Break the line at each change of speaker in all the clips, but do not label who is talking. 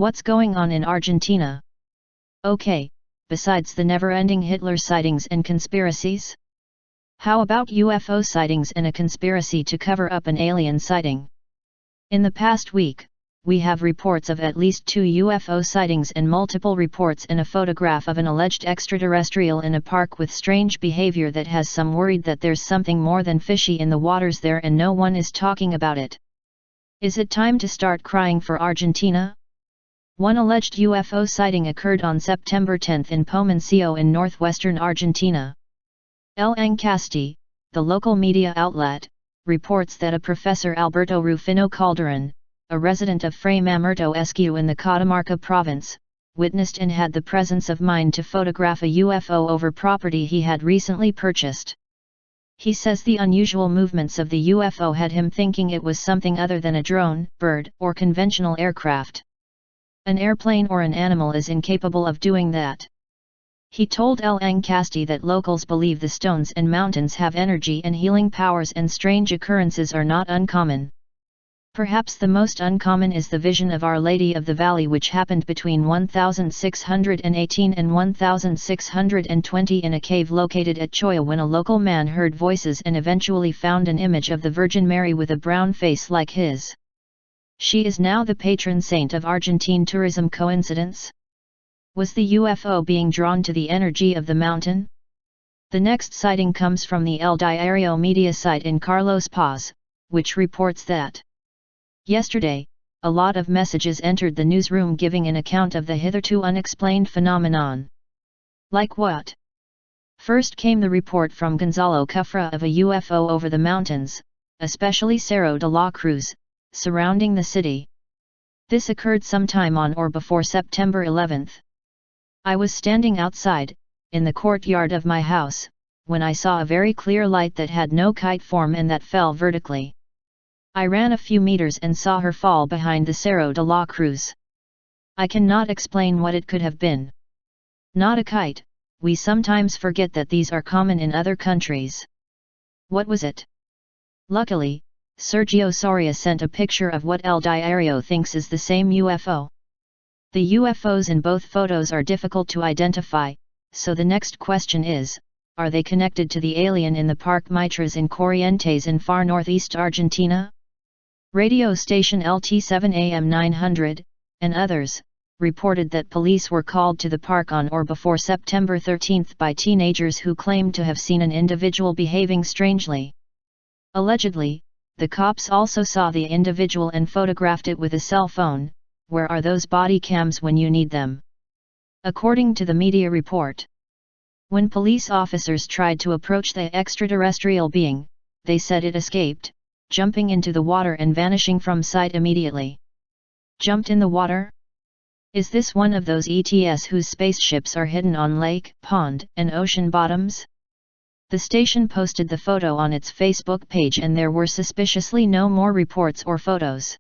What's going on in Argentina? Okay, besides the never-ending Hitler sightings and conspiracies? How about UFO sightings and a conspiracy to cover up an alien sighting? In the past week, we have reports of at least 2 UFO sightings and multiple reports and a photograph of an alleged extraterrestrial in a park with strange behavior that has some worried that there's something more than fishy in the waters there and no one is talking about it. Is it time to start crying for Argentina? One alleged UFO sighting occurred on September 10 in Pomencio in northwestern Argentina. El Encasti, the local media outlet, reports that a Professor Alberto Rufino Calderon, a resident of Fray Mamerto Esquiu in the Catamarca province, witnessed and had the presence of mind to photograph a UFO over property he had recently purchased. He says the unusual movements of the UFO had him thinking it was something other than a drone, bird, or conventional aircraft. An airplane or an animal is incapable of doing that. He told El Encasti that locals believe the stones and mountains have energy and healing powers and strange occurrences are not uncommon. Perhaps the most uncommon is the vision of Our Lady of the Valley, which happened between 1618 and 1620 in a cave located at Choya, when a local man heard voices and eventually found an image of the Virgin Mary with a brown face like his. She is now the patron saint of Argentine tourism. Coincidence? Was the UFO being drawn to the energy of the mountain? The next sighting comes from the El Diario media site in Carlos Paz, which reports that yesterday, a lot of messages entered the newsroom giving an account of the hitherto unexplained phenomenon. Like what? First came the report from Gonzalo Cufra of a UFO over the mountains, especially Cerro de la Cruz, surrounding the city. This occurred sometime on or before September 11. I was standing outside, in the courtyard of my house, when I saw a very clear light that had no kite form and that fell vertically. I ran a few meters and saw her fall behind the Cerro de la Cruz. I cannot explain what it could have been. Not a kite. We sometimes forget that these are common in other countries. What was it? Luckily, Sergio Soria sent a picture of what El Diario thinks is the same UFO. The UFOs in both photos are difficult to identify, so the next question is, are they connected to the alien in the Parque Mitras in Corrientes in far northeast Argentina? Radio station LT7 AM 900, and others, reported that police were called to the park on or before September 13 by teenagers who claimed to have seen an individual behaving strangely. Allegedly, the cops also saw the individual and photographed it with a cell phone. Where are those body cams when you need them? According to the media report, when police officers tried to approach the extraterrestrial being, they said it escaped, jumping into the water and vanishing from sight immediately. Jumped in the water? Is this one of those ETs whose spaceships are hidden on lake, pond, and ocean bottoms? The station posted the photo on its Facebook page and there were suspiciously no more reports or photos.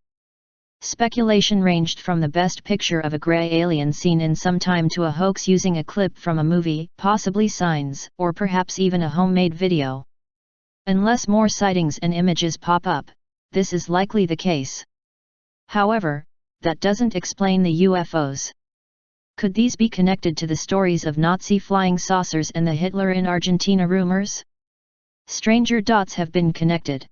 Speculation ranged from the best picture of a grey alien seen in some time to a hoax using a clip from a movie, possibly Signs, or perhaps even a homemade video. Unless more sightings and images pop up, this is likely the case. However, that doesn't explain the UFOs. Could these be connected to the stories of Nazi flying saucers and the Hitler in Argentina rumors? Stranger dots have been connected.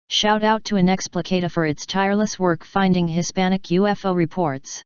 Shout out to Inexplicata for its tireless work finding Hispanic UFO reports.